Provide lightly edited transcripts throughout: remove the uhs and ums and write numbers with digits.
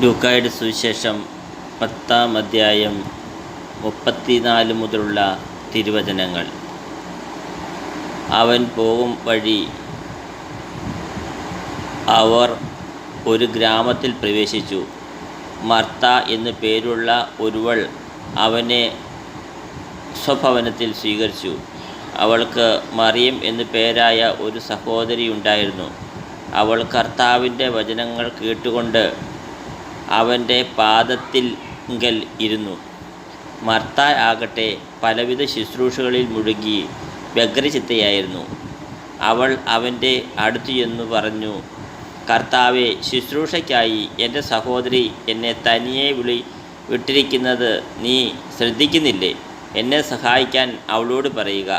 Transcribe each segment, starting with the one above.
ലൂക്കായുടെ സുവിശേഷം 10-ാം അധ്യായം 34 മുതലുള്ള തിരുവചനങ്ങൾ. അവൻ പോകും വഴി അവർ ഒരു ഗ്രാമത്തിൽ പ്രവേശിച്ചു. മർത്ത എന്നു പേരുള്ള ഒരുവൾ അവനെ സ്വഭവനത്തിൽ സ്വീകരിച്ചു. അവൾക്ക് മറിയം എന്നു പേരായ ഒരു സഹോദരി ഉണ്ടായിരുന്നു. അവൾ കർത്താവിൻ്റെ വചനങ്ങൾ കേട്ടുകൊണ്ട് അവൻ്റെ പാദത്തിങ്കൽ ഇരുന്നു. മർത്ത ആകട്ടെ പലവിധ ശുശ്രൂഷകളിൽ മുഴുകി വ്യഗ്രചിത്തയായിരുന്നു. അവൾ അവൻ്റെ അടുത്തു ചെന്നു പറഞ്ഞു, കർത്താവേ, ശുശ്രൂഷയ്ക്കായി എൻ്റെ സഹോദരി എന്നെ തനിയെ വിട്ടിരിക്കുന്നത് നീ ശ്രദ്ധിക്കുന്നില്ലേ? എന്നെ സഹായിക്കാൻ അവളോട് പറയുക.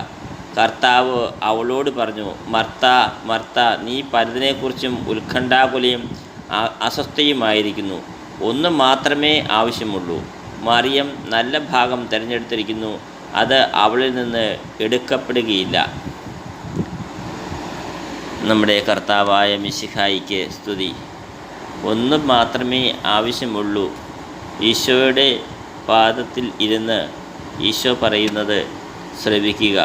കർത്താവ് അവളോട് പറഞ്ഞു, മർത്ത, മർത്ത, നീ പലതിനെക്കുറിച്ചും ഉത്കണ്ഠാകുലയും അസ്വസ്ഥയുമായിരിക്കുന്നു. ഒന്ന് മാത്രമേ ആവശ്യമുള്ളൂ. മറിയം നല്ല ഭാഗം തിരഞ്ഞെടുത്തിരിക്കുന്നു, അത് അവളിൽ നിന്ന് എടുക്കപ്പെടുകയില്ല. നമ്മുടെ കർത്താവായ മിശിഹായിക്ക് സ്തുതി. ഒന്ന് മാത്രമേ ആവശ്യമുള്ളൂ. ഈശോയുടെ പാദത്തിൽ ഇരുന്ന് ഈശോ പറയുന്നത് ശ്രവിക്കുക.